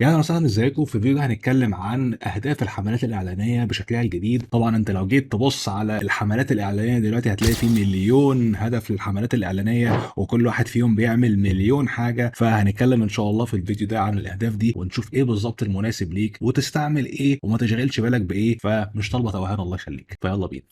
يعني أهلا وسهلا، ازيكم؟ في الفيديو ده هنتكلم عن أهداف الحملات الإعلانية بشكلها الجديد. طبعا أنت لو جيت تبص على الحملات الإعلانية دلوقتي هتلاقي فيه مليون هدف للحملات الإعلانية، وكل واحد فيهم بيعمل مليون حاجة. فهنتكلم إن شاء الله في الفيديو ده عن الأهداف دي، ونشوف إيه بالظبط المناسب ليك وتستعمل إيه وما تشغلش بالك بإيه. فمش طالبة توهان، الله يخليك. فيلا بينا.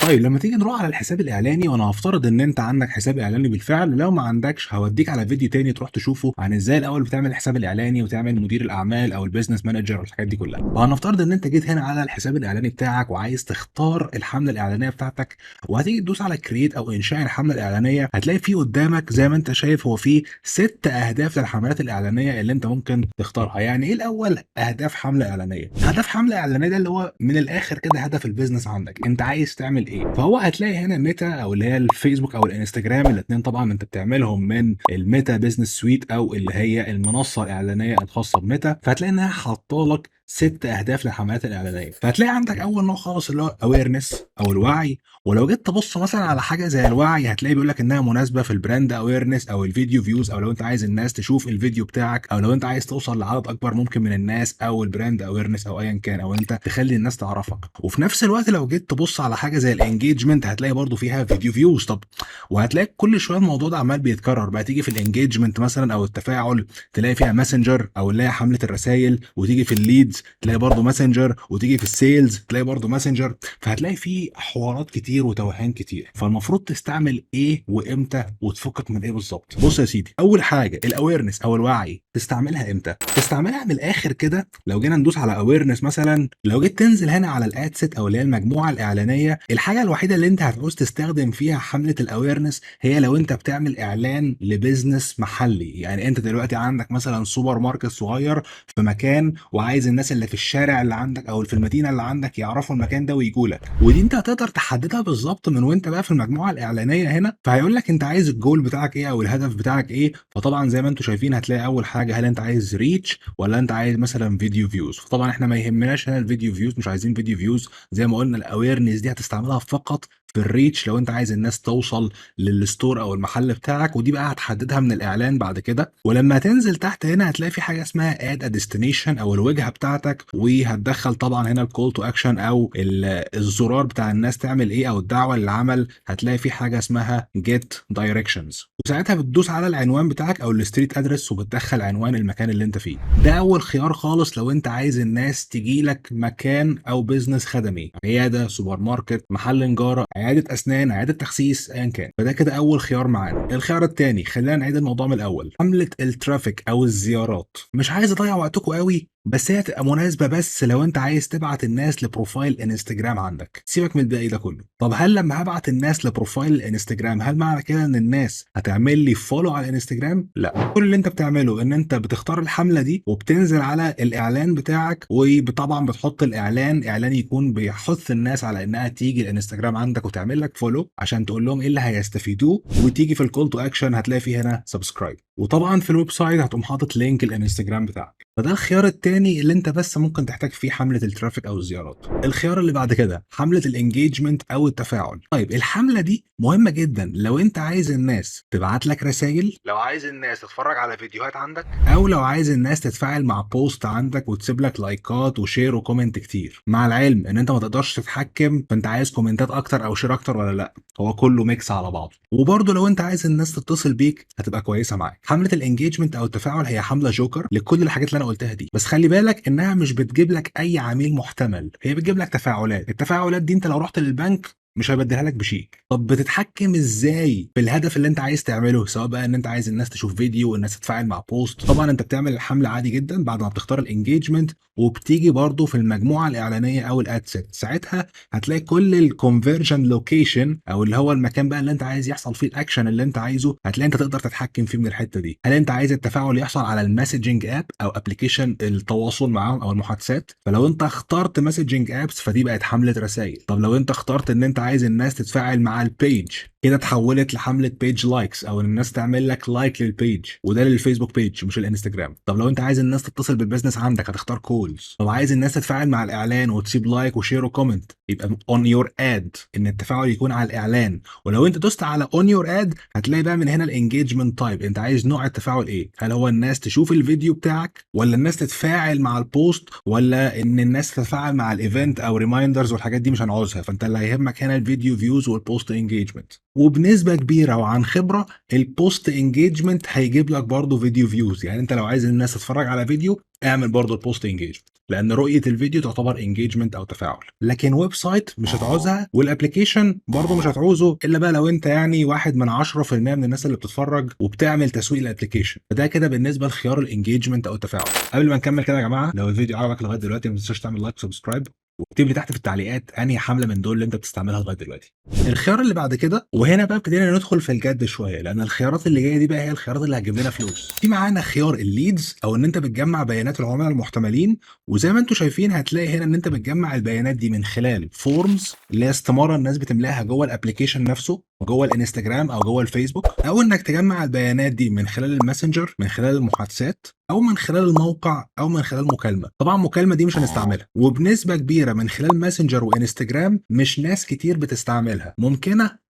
طيب لما تيجي نروح على الحساب الاعلاني، وانا هفترض ان انت عندك حساب اعلاني بالفعل. لو ما عندكش هوديك على فيديو تاني تروح تشوفه عن ازاي الاول بتعمل الحساب الاعلاني وتعمل مدير الاعمال او البيزنس مانجر والحاجات دي كلها. وهنفترض ان انت جيت هنا على الحساب الاعلاني بتاعك وعايز تختار الحمله الاعلانيه بتاعتك، وهتيجي تدوس على كرييت او انشاء الحمله الاعلانيه. هتلاقي فيه قدامك زي ما انت شايف هو فيه 6 اهداف للحملات الاعلانيه اللي انت ممكن تختارها. يعني ايه الاول اهداف حمله اعلانيه؟ هدف حمله اعلانيه ده اللي هو من الاخر كده هدف البيزنس عندك، انت عايز تعمل ايه. فهو هتلاقي هنا ميتا او اللي هي الفيسبوك او الانستجرام، الاثنين طبعا انت بتعملهم من الميتا بزنس سويت او اللي هي المنصه الاعلانيه الخاصه بميتا. فهتلاقي انها حاطه لك 6 اهداف للحملات الاعلانيه. فهتلاقي عندك اول نوع خالص اللي هو اويرنس او الوعي. ولو جيت تبص مثلا على حاجه زي الوعي هتلاقي بيقول لك انها مناسبه في البراند اويرنس او الفيديو فيوز، او لو انت عايز الناس تشوف الفيديو بتاعك، او لو انت عايز توصل لعدد اكبر ممكن من الناس، او البراند اويرنس او ايا كان، او انت تخلي الناس تعرفك. وفي نفس الوقت لو جيت تبص على حاجه زي الانجيجمنت هتلاقي برضو فيها فيديو فيوز. طب وهتلاقي كل شويه الموضوع ده عمال بيتكرر بقى. تيجي في الانجيجمنت مثلا او التفاعل تلاقي فيها ماسنجر او اللي هي حمله الرسائل، وتيجي في الليدز تلاقي برضو ماسنجر، وتيجي في السيلز تلاقي برضو ماسنجر. فهتلاقي في حوارات كتير وتوهان كتير. فالمفروض تستعمل ايه وامتى وتفكك من ايه بالظبط. بص يا سيدي، اول حاجه الاويرنس او الوعي تستعملها امتى؟ تستعملها من الاخر كده. لو جينا ندوس على اويرنس مثلا، لو جيت تنزل هنا على الاد سيت او اللي هي المجموعه الاعلانيه، الحاجه الوحيده اللي انت هتعوز تستخدم فيها حمله الاويرنس هي لو انت بتعمل اعلان لبزنس محلي. يعني انت دلوقتي عندك مثلا سوبر ماركت صغير في مكان، وعايز الناس اللي في الشارع اللي عندك او في المدينه اللي عندك يعرفوا المكان ده ويجوا لك. ودي انت هتقدر تحددها بالظبط من وانت بقى في المجموعه الاعلانيه هنا. فهيقول لك انت عايز الجول بتاعك ايه او الهدف بتاعك ايه. فطبعا زي ما انتم شايفين هتلاقي اول حاجه هل انت عايز ريتش ولا انت عايز مثلا فيديو فيوز. فطبعا احنا ما يهمناش هنا الفيديو فيوز، مش عايزين فيديو فيوز. زي ما قلنا الاويرنس دي هتستعملها فقط في الريتش لو انت عايز الناس توصل للستور او المحل بتاعك، ودي بقى هتحددها من الاعلان بعد كده. ولما تنزل تحت هنا هتلاقي في حاجه اسمها اد ا ديستنيشن او الوجهه بتاعتك، وهتدخل طبعا هنا الكول تو اكشن او الزرار بتاع الناس تعمل ايه او الدعوه للعمل. هتلاقي في حاجه اسمها جيت دايركشنز، وساعتها بتدوس على العنوان بتاعك او الستريت ادرس وبتدخل عنوان المكان اللي انت فيه. ده اول خيار خالص لو انت عايز الناس تجي لك مكان او بيزنس خدمي، عياده، سوبر ماركت، محل نجاره، عياده اسنان، عياده تخسيس، ايا كان. فده كده اول خيار معانا. الخيار الثاني، خلينا نعيد الموضوع من الاول، حمله الترافيك او الزيارات. مش عايز اضيع وقتكم قوي، بس هي تبقى مناسبه بس لو انت عايز تبعت الناس لبروفايل انستجرام عندك. سيبك من الباقي ده كله. طب هل لما هبعت الناس لبروفايل الانستجرام هل معنى كده ان الناس هتعمل لي فولو على الانستجرام؟ لا. كل اللي انت بتعمله ان انت بتختار الحمله دي وبتنزل على الاعلان بتاعك، وطبعا بتحط اعلان يكون بيحث الناس على انها تيجي الانستجرام عندك وتعمل لك فولو عشان تقول لهم ايه اللي هيستفيدوه. وتيجي في الكول تو اكشن هتلاقي فيه هنا سبسكرايب، وطبعا في الويب سايت هتقوم حاطط لينك الانستجرام بتاعك. فده الخيار التاني اللي انت بس ممكن تحتاج فيه حمله الترافيك او الزيارات. الخيار اللي بعد كده حمله الانجيجمنت او التفاعل. طيب الحمله دي مهمه جدا لو انت عايز الناس تبعت لك رسائل، لو عايز الناس تتفرج على فيديوهات عندك، او لو عايز الناس تتفاعل مع بوست عندك وتسيب لك لايكات وشير وكومنت كتير. مع العلم ان انت ما تقدرش تتحكم فانت عايز كومنتات اكتر او شير اكتر ولا لا، هو كله ميكس على بعضه. وبرده لو انت عايز الناس تتصل بيك هتبقى كويسه معاك. حمله الانجيجمنت او التفاعل هي حمله جوكر لكل الحاجات اللي انا قلتها دي، بس خلي بالك انها مش بتجيب لك اي عميل محتمل، هي بتجيب لك تفاعلات. التفاعلات دي انت لو رحت للبنك مش هيبدلها لك بشيء. طب بتتحكم ازاي في الهدف اللي انت عايز تعمله، سواء بقى ان انت عايز الناس تشوف فيديو والناس تتفاعل مع بوست؟ طبعا انت بتعمل الحمله عادي جدا بعد ما بتختار الانجيجمنت، وبتيجي برضو في المجموعه الاعلانيه او الاد سيت. ساعتها هتلاقي كل الكونفرجن لوكيشن او اللي هو المكان بقى اللي انت عايز يحصل فيه الاكشن اللي انت عايزه، هتلاقي انت تقدر تتحكم فيه من الحته دي. هل انت عايز التفاعل يحصل على المسجنج اب او ابلكيشن التواصل معاهم او المحادثات؟ فلو انت اخترت مسجنج ابس فدي بقت حمله رسائل. طب لو انت اخترت ان انت عايز الناس تتفاعل مع البيج كده اتحولت لحمله بيج لايكس، او ان الناس تعمل لك لايك للبيج، وده للفيسبوك بيج مش الانستجرام. طب لو انت عايز الناس تتصل بالبيزنس عندك هتختار كولز. طب عايز الناس تتفاعل مع الاعلان وتسيب لايك وشير وكومنت، يبقى اون يور اد، ان التفاعل يكون على الاعلان. ولو انت دوست على اون يور اد هتلاقي بقى من هنا الانجيجمنت تايب، انت عايز نوع التفاعل ايه؟ هل هو الناس تشوف الفيديو بتاعك، ولا الناس تتفاعل مع البوست، ولا ان الناس تتفاعل مع الايفنت او ريمايندرز والحاجات دي مش هنعوزها. فانت اللي هيهمك هنا الفيديو فيوز والبوست انجيجمنت. وبنسبه كبيره وعن خبره البوست انجيجمنت هيجيب لك برضه فيديو فيوز. يعني انت لو عايز الناس تتفرج على فيديو اعمل برضه البوست انجيجمنت، لان رؤيه الفيديو تعتبر انجيجمنت او تفاعل. لكن ويب سايت مش هتعوزها، والابلكيشن برضه مش هتعوزه الا بقى لو انت يعني واحد من 10% من الناس اللي بتتفرج وبتعمل تسويق الابلكيشن. فده كده بالنسبه لخيار الانجيجمنت او التفاعل. قبل ما نكمل كده يا جماعه، لو الفيديو عجبك لغايه دلوقتي ما تنساش تعمل لايك وسبسكرايب، واكتب لي تحت في التعليقات انهي حمله من دول اللي انت بتستعملها لغايه دلوقتي. الخيار اللي بعد كده، وهنا بقى ابتدينا ندخل في الجد شويه، لان الخيارات اللي جايه دي بقى هي الخيارات اللي هتجيب لنا فلوس. في معانا خيار الليدز، او ان انت بتجمع بيانات العملاء المحتملين. وزي ما انتم شايفين هتلاقي هنا ان انت بتجمع البيانات دي من خلال فورمز اللي هي استماره الناس بتملاها جوه الابلكيشن نفسه، جوه الانستجرام او جوه الفيسبوك، او انك تجمع البيانات دي من خلال الماسنجر، من خلال المحادثات، او من خلال الموقع، او من خلال مكالمه. طبعا المكالمه دي مش هنستعملها، وبنسبه كبيره من خلال ماسنجر وانستجرام مش ناس كتير بتستعملها. ممكنه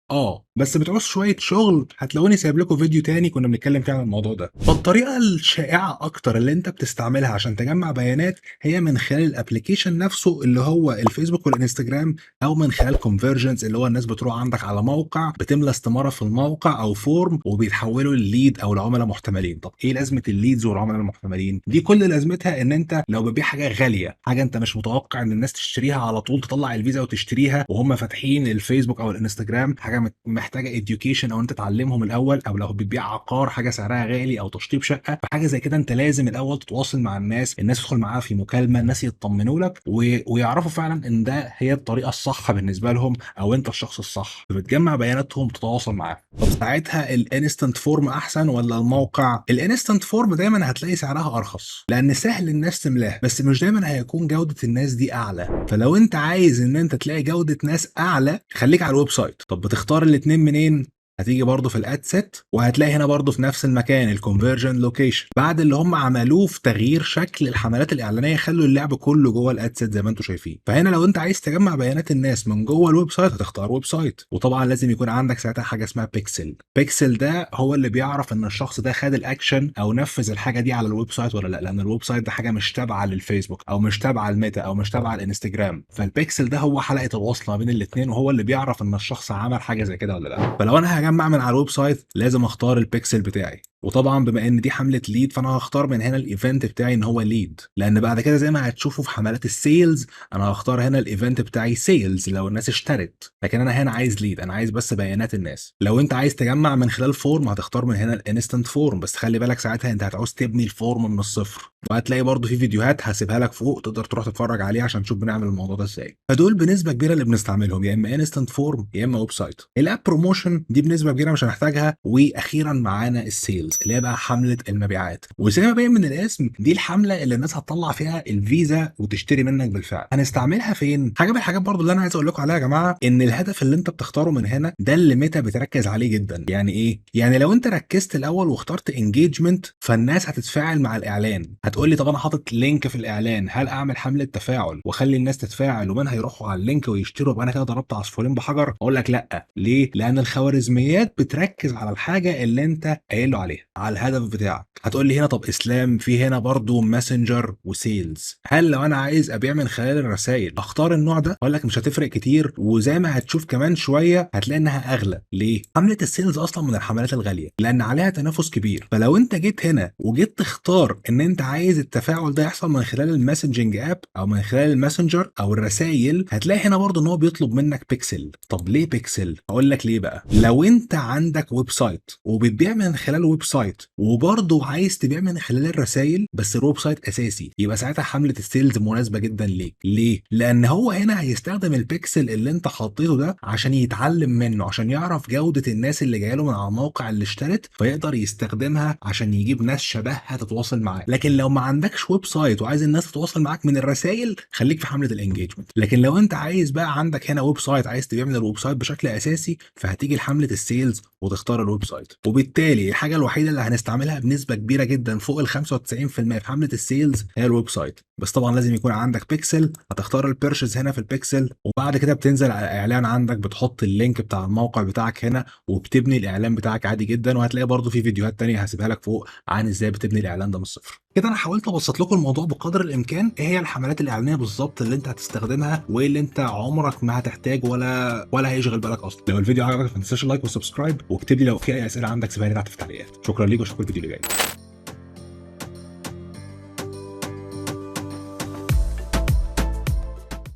بس بتعوز شويه شغل، هتلاقوني سايب لكم فيديو تاني كنا بنتكلم فيه عن الموضوع ده. فالطريقه الشائعه اكتر اللي انت بتستعملها عشان تجمع بيانات هي من خلال الابلكيشن نفسه اللي هو الفيسبوك والانستجرام، او من خلال كونفرجنز اللي هو الناس بتروح عندك على موقع بتملى استماره في الموقع او فورم وبيتحولوا لليد او لعملاء محتملين. طب ايه لازمه الليدز والعملاء المحتملين دي؟ كل لازمتها ان انت لو بتبيع حاجه غاليه، حاجه انت مش متوقع ان الناس تشتريها على طول، تطلع الفيزا وتشتريها وهم فاتحين الفيسبوك او الانستجرام، حاجه محتاجه اديوكيشن او انت تعلمهم الاول، او لو بتبيع عقار حاجه سعرها غالي او تشطيب شقه، فحاجه زي كده انت لازم الاول تتواصل مع الناس تدخل معاها في مكالمه، الناس يطمنوا لك ويعرفوا فعلا ان ده هي الطريقه الصح بالنسبه لهم، او انت الشخص الصح، فبتجمع بياناتهم تتواصل معاهم. طب ساعتها الانستنت فورم احسن ولا الموقع؟ الانستنت فورم دايما هتلاقي سعرها ارخص لان سهل الناس تملاها، بس مش دايما هيكون جوده الناس دي اعلى. فلو انت عايز ان انت تلاقي جوده ناس اعلى خليك على الويب سايت. طب بتختار الاثنين منين؟ هتيجي برضه في الاد سيت، وهتلاقي هنا برضه في نفس المكان الكونفرجن لوكيشن. بعد اللي هم عملوه في تغيير شكل الحملات الاعلانيه خلوا اللعب كله جوه الاد سيت زي ما انتم شايفين. فهنا لو انت عايز تجمع بيانات الناس من جوه الويب سايت هتختار ويب سايت، وطبعا لازم يكون عندك ساعتها حاجه اسمها بيكسل. بيكسل ده هو اللي بيعرف ان الشخص ده خد الاكشن او نفذ الحاجه دي على الويب سايت ولا لا، لان الويب سايت ده حاجه مش تابعه للفيسبوك او مش تابعه الميتا او مش تابعه الانستجرام. فالبيكسل ده هو حلقه الوصل ما بين الاثنين، وهو اللي بيعرف ان الشخص عمل حاجه زي كده ولا لا. فلو انا هجمع من على الويب سايت لازم اختار البيكسل بتاعي. وطبعا بما ان دي حمله ليد فانا هختار من هنا الايفنت بتاعي ان هو ليد، لان بعد كده زي ما هتشوفوا في حملات السيلز انا هختار هنا الايفنت بتاعي سيلز لو الناس اشترت، لكن انا هنا عايز ليد، انا عايز بس بيانات الناس. لو انت عايز تجمع من خلال فورم هتختار من هنا الانستنت فورم، بس خلي بالك ساعتها انت هتعوز تبني الفورم من الصفر، وهتلاقي برضو في فيديوهات هسيبها لك فوق تقدر تروح تتفرج عليها عشان تشوف بنعمل الموضوع ده ازاي. فدول بنسبه كبيره اللي بنستعملهم يا اما انستنت فورم يا اما ويب سايت. الاب بروموشن دي بنسبه كبيره مش هنحتاجها. واخيرا معانا السيلز اللي هي بقى حمله المبيعات، وزي ما باين من الاسم دي الحمله اللي الناس هتطلع فيها الفيزا وتشتري منك بالفعل. هنستعملها فين؟ حاجه من الحاجات برضو اللي انا عايز اقول لكم عليها يا جماعه، ان الهدف اللي انت بتختاره من هنا ده اللي ميتا بتركز عليه جدا. يعني ايه؟ يعني لو انت ركزت الاول واخترت انجيجمنت فالناس هتتفاعل مع الاعلان. هتقول لي طب انا حاطط لينك في الاعلان، هل اعمل حمله تفاعل واخلي الناس تتفاعل ومنها يروحوا على اللينك ويشتروا يبقى انا كده ضربت عصفورين بحجر؟ اقول لك لا. ليه؟ لان الخوارزميات بتركز على الحاجه اللي انت قايل له عليها، على الهدف بتاعك. هتقول لي هنا طب اسلام في هنا برضو ماسنجر وسيلز، هل لو انا عايز ابيع من خلال الرسائل اختار النوع ده؟ اقول لك مش هتفرق كتير، وزي ما هتشوف كمان شويه هتلاقي انها اغلى. ليه؟ حمله السيلز اصلا من الحملات الغاليه لان عليها تنافس كبير. فلو انت جيت هنا وجيت تختار ان انت عايز التفاعل ده يحصل من خلال الماسنجنج اب او من خلال الماسنجر او الرسائل، هتلاقي هنا برضو ان هو بيطلب منك بيكسل. طب ليه بيكسل؟ هقول لك ليه بقى. لو انت عندك ويب سايت وبتبيع من خلال ويب سايت وبرضه عايز تبيع من خلال الرسايل بس الويب سايت اساسي، يبقى ساعتها حمله السيلز مناسبه جدا ليك. ليه؟ لان هو هنا هيستخدم البيكسل اللي انت حطيته ده عشان يتعلم منه، عشان يعرف جوده الناس اللي جايه له من على الموقع اللي اشترت، فيقدر يستخدمها عشان يجيب ناس شبهها تتواصل معاه. لكن لو ما عندكش ويب سايت وعايز الناس تتواصل معاك من الرسايل، خليك في حمله الانجيجمنت. لكن لو انت عايز بقى عندك هنا ويب سايت، عايز تبيع من الويب سايت بشكل اساسي، فهتيجي لحمله السيلز وتختار الويب سايت. وبالتالي الحاجه الوحيده اللي هنستعملها بنسبه كبيره جدا فوق ال 95% في حمله السيلز هي الويب سايت. بس طبعا لازم يكون عندك بيكسل، هتختار البيرشز هنا في البيكسل، وبعد كده بتنزل على اعلان عندك، بتحط اللينك بتاع الموقع بتاعك هنا وبتبني الاعلان بتاعك عادي جدا. وهتلاقي برضو في فيديوهات تانية هسيبها لك فوق عن ازاي بتبني الاعلان ده من الصفر. كده انا حاولت ابسط لكم الموضوع بقدر الامكان، ايه هي الحملات الاعلانيه بالظبط اللي انت هتستخدمها وايه اللي انت عمرك ما هتحتاج ولا هيشغل بالك اصلا. لو الفيديو عجبك ما تنساش اللايك والسبسكرايب، واكتب لي لو في اي اسئله عندك سيبها لي تحت في التعليقات. شكرا ليك واشوفك الفيديو اللي جاي.